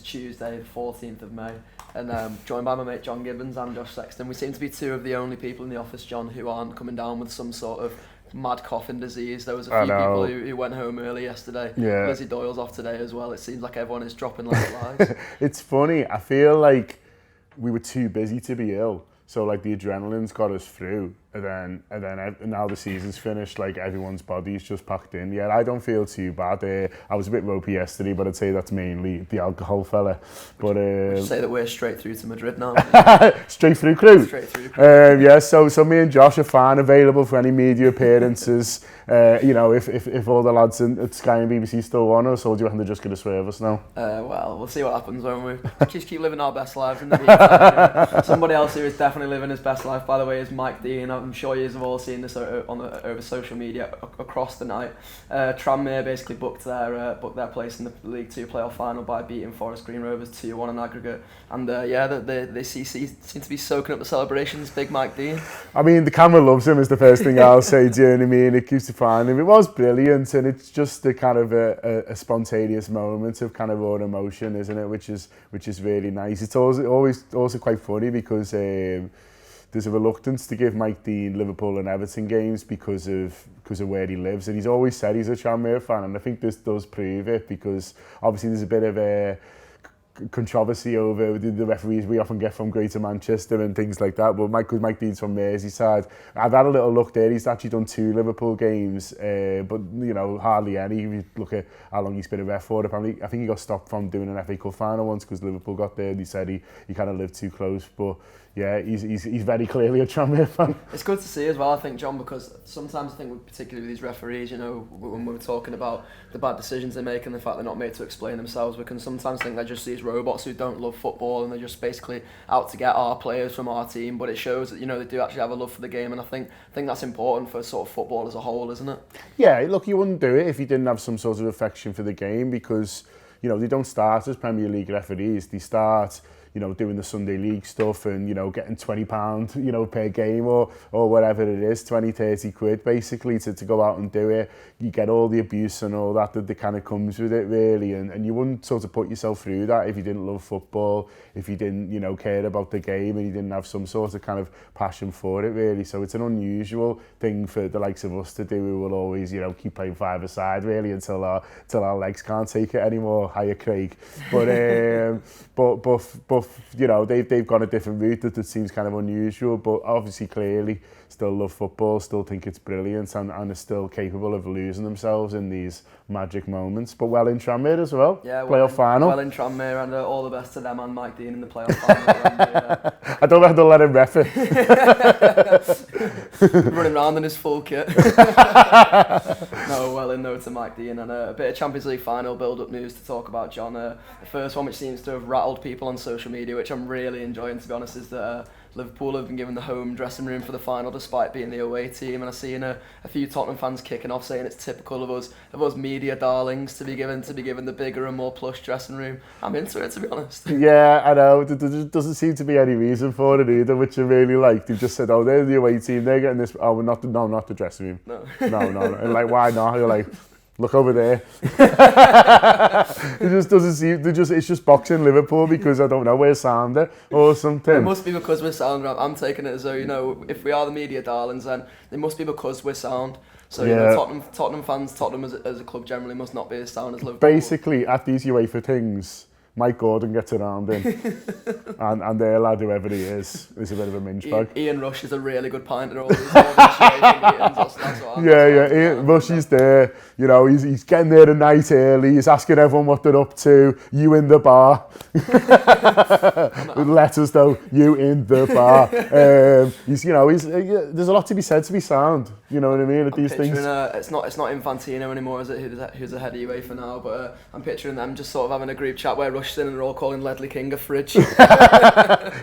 Tuesday, the 14th of May, and joined by my mate John Gibbons and Josh Sexton. We seem to be two of the only people in the office, John, who aren't coming down with some sort of mad coughing disease. There was a few people who went home early yesterday. Yeah. Lizzie Doyle's off today as well. It seems like everyone is dropping like flies. It's funny. I feel like we were too busy to be ill. So like the adrenaline's got us through, and then now the season's finished. Like everyone's body's just packed in. Yeah, I don't feel too bad. I was a bit ropey yesterday, but I'd say that's mainly the alcohol, fella. But would you say that we're straight through to Madrid now? Straight through crew. Straight through crew. Yeah. So me and Josh are fine, available for any media appearances. You know, if all the lads at Sky and BBC still want us, or do you reckon they're just going to swerve us now? Well, we'll see what happens when we just keep living our best lives in the meantime. Somebody else who is definitely living his best life, by the way, is Mike Dean. I'm sure you have all seen this over social media across the night. Tranmere basically booked their place in the League Two playoff final by beating Forest Green Rovers 2-1 in aggregate. And they seem to be soaking up the celebrations. Big Mike Dean. I mean, the camera loves him is the first thing I'll say. Do you know what I mean? It keeps defining him. It was brilliant, and it's just a kind of a spontaneous moment of kind of raw emotion, isn't it? Which is really nice. It's always quite funny because there's a reluctance to give Mike Dean Liverpool and Everton games because of where he lives, and he's always said he's a Tranmere fan, and I think this does prove it, because obviously there's a bit of a controversy over the referees we often get from Greater Manchester and things like that, but Mike Dean's from Merseyside. I've had a little look there. He's actually done 2 Liverpool games, but you know, hardly any. If you look at how long he's been a ref for, apparently I think he got stopped from doing an FA Cup final once because Liverpool got there and he said he kind of lived too close. But yeah, he's very clearly a Tranmere fan. It's good to see as well, I think, John, because sometimes I think, particularly with these referees, you know, when we're talking about the bad decisions they make and the fact they're not made to explain themselves, we can sometimes think they're just these robots who don't love football and they're just basically out to get our players from our team. But it shows that, you know, they do actually have a love for the game, and I think that's important for sort of football as a whole, isn't it? Yeah, look, you wouldn't do it if you didn't have some sort of affection for the game, because, you know, they don't start as Premier League referees. They start, you know, doing the Sunday League stuff and, you know, getting £20, you know, per game or whatever it is, 20, 30 quid basically to go out and do it. You get all the abuse and all that kind of comes with it, really, and you wouldn't sort of put yourself through that if you didn't love football, if you didn't, you know, care about the game and you didn't have some sort of kind of passion for it, really. So it's an unusual thing for the likes of us to do. We will always, you know, keep playing five-a-side really until our legs can't take it anymore. Hiya, Craig. But you know, they've gone a different route that seems kind of unusual, but obviously clearly still love football, still think it's brilliant, and are still capable of losing themselves in these magic moments. But well in Tranmere as well. Yeah, playoff final. Well in Tranmere, and all the best to them and Mike Dean in the playoff final. I don't have to let him ref it. Running around in his full kit. No, well in though to Mike Dean, and a bit of Champions League final build-up news to talk about, John. The first one, which seems to have rattled people on social media, which I'm really enjoying, to be honest, is that Liverpool have been given the home dressing room for the final despite being the away team, and I've seen a few Tottenham fans kicking off saying it's typical of us media darlings to be given the bigger and more plush dressing room. I'm into it, to be honest. Yeah, I know. There doesn't seem to be any reason for it either, which I really like. They've just said, oh, they're the away team, they're getting this. Oh, not the dressing room. No. No. And like, why not? You're like, look over there. It just doesn't seem. It's just boxing Liverpool because I don't know, we're sounder or something. It must be because we're sound. I'm taking it as though, you know, if we are the media darlings, then it must be because we're sound. So yeah. You know, Tottenham fans, Tottenham as a club generally must not be as sound as Liverpool. Basically, at these UEFA things, Mike Gordon gets around him, and their lad, whoever he is a bit of a minge bag. Ian Rush is a really good pint at all these meetings. Ian Rush is there. You know, he's getting there a night early. He's asking everyone what they're up to. You in the bar. With letters though. You in the bar. There's a lot to be said to be sound. You know what I mean? At these things. It's not Infantino anymore, is it? Who's ahead of UEFA now? But I'm picturing them just sort of having a group chat where Rush's in and they're all calling Ledley King a fridge.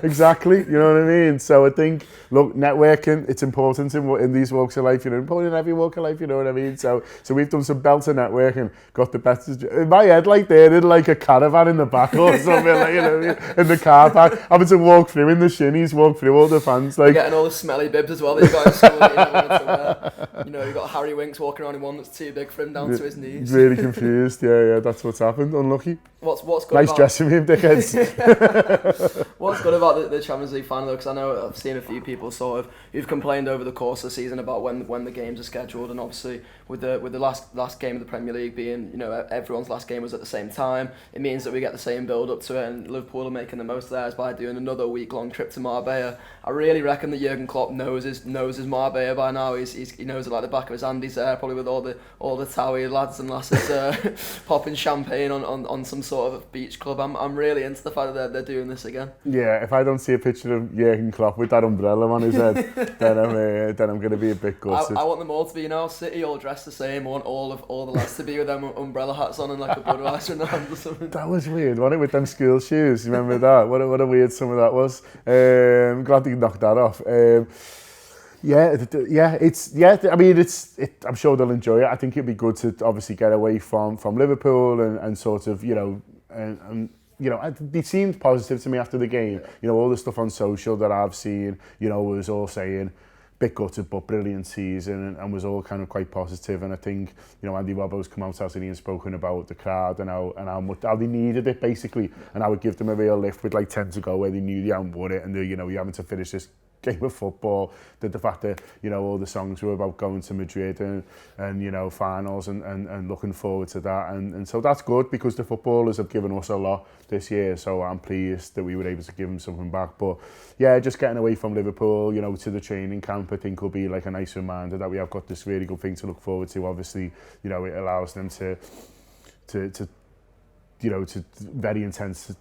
Exactly. You know what I mean? So I think, look, networking, it's important in these walks of life. You know, important in every walk of life. You know what I mean? So we've done some belter networking, got the best. In my head, like they're in like a caravan in the back or something, like, you know, in the car park, having to walk through in the shinnies, walk through all the fans, like getting all the smelly bibs as well that you got in school. You know, you got Harry Winks walking around in one that's too big for him down to his knees. Really confused. Yeah, that's what's happened. Unlucky. What's good nice about, dressing room, dickheads. What's good about the Champions League final, though, because I know I've seen a few people sort of who've complained over the course of the season about when the games are scheduled, and obviously with the last game of the Premier League being, you know, everyone's last game was at the same time, it means that we get the same build up to it, and Liverpool are making the most of theirs by doing another week-long trip to Marbella. I really reckon that Jurgen Klopp knows his Marbella by now. He knows it like the back of his hand. He's there probably with all the Towie lads and lasses popping champagne on some sort of beach club. I'm really into the fact that they're doing this again. Yeah, if I don't see a picture of Jurgen Klopp with that umbrella on his head, then I'm going to be a bit gutted. I want them all to be, you know, City all dressed the same. I want all the lads to be with them umbrella hats on and like a Budweiser in the hand or something. That was weird, wasn't it, with them school shoes? You remember that? What a weird some of that was. I'm glad they knocked that off. I'm sure they'll enjoy it. I think it'd be good to obviously get away from Liverpool and sort of, you know, and you know, they seemed positive to me after the game. You know, all the stuff on social that I've seen, you know, was all saying, bit gutted but brilliant season, and was all kind of quite positive. And I think, you know, Andy Robbo's come out, hasn't he, and spoken about the crowd and how they needed it basically, and I would give them a real lift with like 10 to go, where they knew they hadn't won it, and you know, you're having to finish this game of football. The fact that, you know, all the songs were about going to Madrid and you know, finals and looking forward to that, and so that's good, because the footballers have given us a lot this year, so I'm pleased that we were able to give them something back. But yeah, just getting away from Liverpool, you know, to the training camp, I think will be like a nice reminder that we have got this really good thing to look forward to. Obviously, you know, it allows them to you know, to very intensely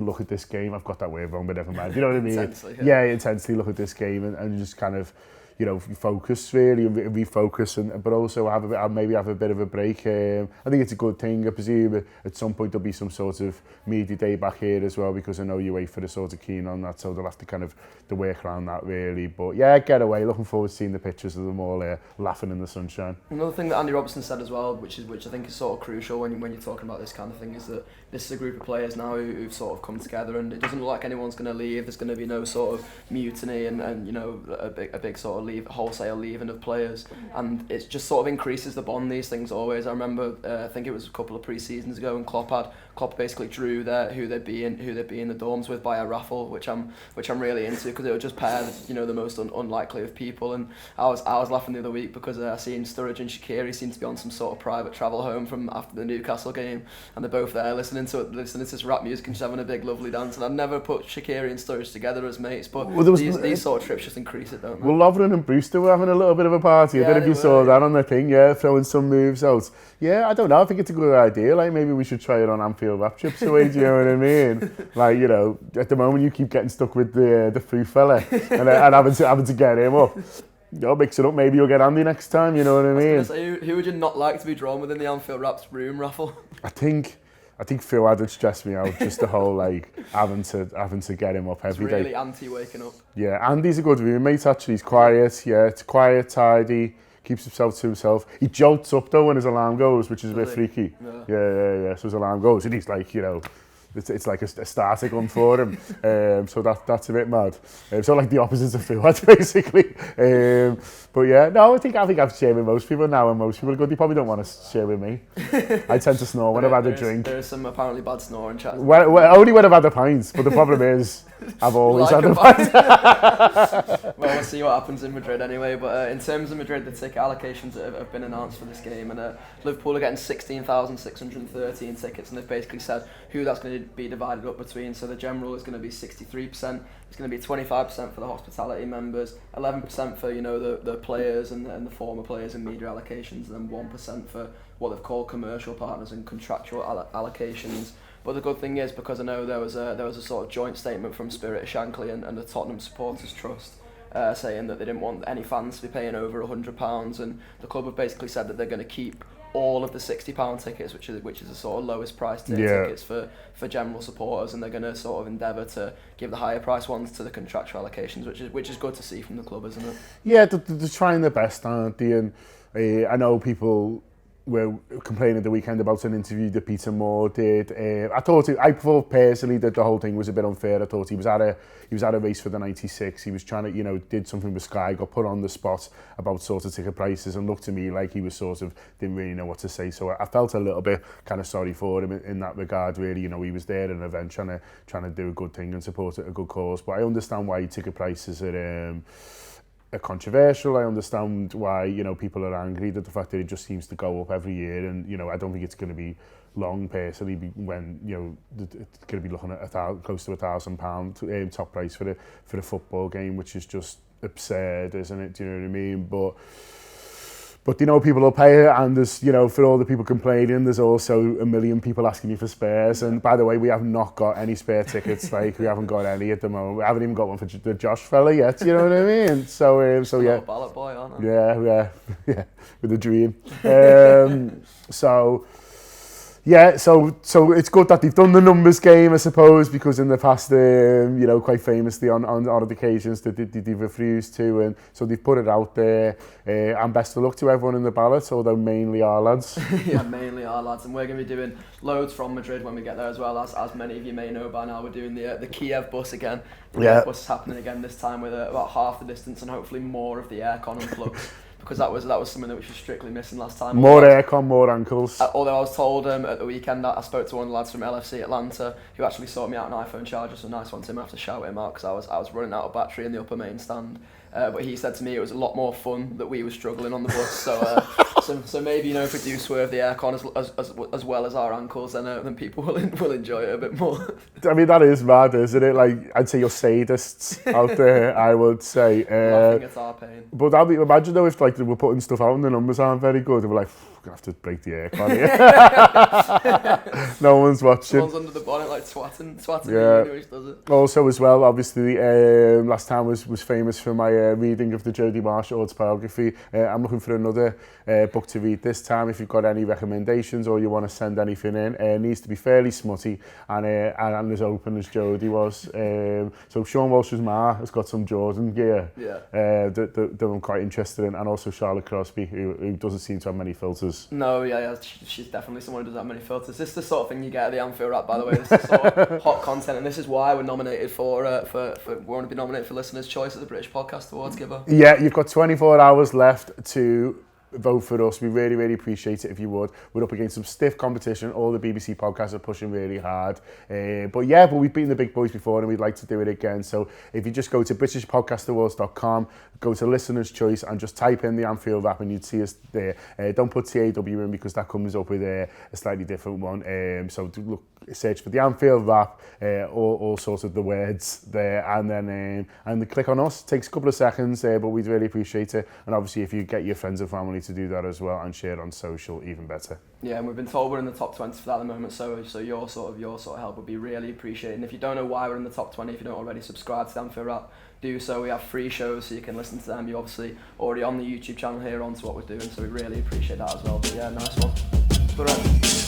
look at this game. I've got that word wrong, but never mind. You know what I mean? Intensely look at this game and just kind of, you know, focus really and refocus, but also maybe have a bit of a break. I think it's a good thing. I presume at some point there'll be some sort of media day back here as well, because I know UEFA are sort of keen on that, so they'll have to kind of work around that really. But yeah, get away. Looking forward to seeing the pictures of them all laughing in the sunshine. Another thing that Andy Robertson said as well, which I think is sort of crucial when you're talking about this kind of thing, is that this is a group of players now who've sort of come together, and it doesn't look like anyone's going to leave. There's going to be no sort of mutiny and you know, a big sort of wholesale leaving of players, and it just sort of increases the bond. These things always. I remember I think it was a couple of pre-seasons ago, and Klopp basically drew who they'd be in the dorms with by a raffle, which I'm really into, because it would just pair, you know, the most unlikely of people. And I was laughing the other week because I seen Sturridge and Shaqiri seem to be on some sort of private travel home from after the Newcastle game, and they're both there listening to this rap music and just having a big lovely dance. And I'd never put Shaqiri and Sturridge together as mates, but these sort of trips just increase it, don't they? Well, Lovren and Brewster were having a little bit of a party. I don't know if you saw that on the thing, throwing some moves out. Yeah, I don't know, I think it's a good idea. Like, maybe we should try it on Anfield rap trips away, do you know what I mean? Like, you know, at the moment you keep getting stuck with the foo fella and having to get him up. You know, mix it up, maybe you'll get Andy next time, you know what I mean? I was gonna say, who would you not like to be drawn within the Anfield Rap's room raffle? I think Phil had stressed me out, just the whole like having to get him up every day. It's really anti-waking up. Yeah, Andy's a good roommate actually. He's quiet, it's quiet, tidy, keeps himself to himself. He jolts up though when his alarm goes, which is a bit freaky. Yeah. So his alarm goes and he's like, you know, it's like a starter gun for him. So that's a bit mad. So like the opposites of Fuad basically. But yeah, no, I think I've shared with most people now, and most people are good. They probably don't want to share with me. I tend to snore when I've had a drink. There's some apparently bad snoring chat. Well, only when I've had a pint, but the problem is I've always had a pint. Well, we'll see what happens in Madrid anyway. But in terms of Madrid, the ticket allocations have been announced for this game, and Liverpool are getting 16,613 tickets, and they've basically said who that's going to be divided up between. So the general is going to be 63%. It's going to be 25% for the hospitality members, 11% for, you know, the players and the former players and media allocations, and then 1% for what they've called commercial partners and contractual allocations. But the good thing is, because I know there was a sort of joint statement from Spirit of Shankly and the Tottenham Supporters Trust saying that they didn't want any fans to be paying over £100, and the club have basically said that they're going to keep all of the £60 tickets, which is the sort of lowest price tickets for general supporters, and they're going to sort of endeavour to give the higher price ones to the contractual allocations, which is good to see from the club, isn't it? Yeah, they're trying their best, aren't they? And I know people were complaining the weekend about an interview that Peter Moore did. I thought personally that the whole thing was a bit unfair. I thought he was at a race for the 96. He was trying to, did something with Sky, got put on the spot about sort of ticket prices, and looked to me like he was sort of didn't really know what to say. So I felt a little bit kind of sorry for him in that regard. Really, he was there at an event trying to do a good thing and support a good cause. But I understand why ticket prices are controversial. I understand why people are angry at the fact that it just seems to go up every year, and I don't think it's going to be long personally when it's going to be looking at close to £1,000 top price for a football game, which is just absurd, isn't it? Do you know what I mean? But people will pay it, and there's, for all the people complaining, there's also a million people asking you for spares. And by the way, we have not got any spare tickets. Like, we haven't got any at the moment. We haven't even got one for the Josh fella yet. You know what I mean? So yeah. Ballot boy, aren't I? Yeah, with a dream. So it's good that they've done the numbers game, I suppose, because in the past, quite famously on odd occasions, they've refused to, and so they've put it out there. And best of luck to everyone in the ballot, although mainly our lads. Yeah, mainly our lads, and we're going to be doing loads from Madrid when we get there as well. As many of you may know by now, we're doing the Kiev bus again. The Kiev bus is happening again this time with about half the distance and hopefully more of the aircon unplugged. Because that was something that was strictly missing last time. More aircon, more ankles. Although I was told at the weekend that I spoke to one of the lads from LFC Atlanta who actually sorted me out an iPhone charger, so nice one to him. I have to shout him out because I was running out of battery in the upper main stand. But he said to me it was a lot more fun that we were struggling on the bus. So maybe if we do swerve the aircon as well as our ankles, then people will enjoy it a bit more. I mean, that is mad, isn't it? Like, I'd say you're sadists out there. I would say. Laughing at our pain. But imagine though if they were putting stuff out and the numbers aren't very good. They were like, we're gonna have to break the aircon here. No one's watching. Someone's under the bonnet like swatting which does it. Also as well, obviously, last time was famous for my reading of the Jodie Marsh autobiography. I'm looking for another book to read this time. If you've got any recommendations or you want to send anything in, it needs to be fairly smutty and as open as Jodie was. So Sean Walsh's ma has got some Jordan gear that I'm quite interested in, and also Charlotte Crosby, who doesn't seem to have many filters. No, she's definitely someone who doesn't have many filters. This is the sort of thing you get at the Anfield Wrap, by the way. This is sort of hot content, and this is why we're nominated we want to be nominated for Listener's Choice at the British Podcast Awards, Gibbo. Yeah, you've got 24 hours left to vote for us. We really, really appreciate it if you would. We're up against some stiff competition. All the BBC podcasts are pushing really hard. But we've beaten the big boys before and we'd like to do it again. So if you just go to BritishPodcastAwards.com, go to Listener's Choice and just type in the Anfield Wrap and you'd see us there. Don't put TAW in because that comes up with a slightly different one. So look, search for the Anfield Wrap, all sorts of the words there, and then click on us. It takes a couple of seconds, but we'd really appreciate it. And obviously if you get your friends and family to do that as well and share it on social, even better. Yeah, and we've been told we're in the top 20 for that at the moment, so your sort of help would be really appreciated. And if you don't know why we're in the top 20, if you don't already subscribe to the Anfield Wrap, do so. We have free shows so you can listen to them. You're obviously already on the YouTube channel here, on to what we're doing, so we really appreciate that as well. But yeah, nice one. Good.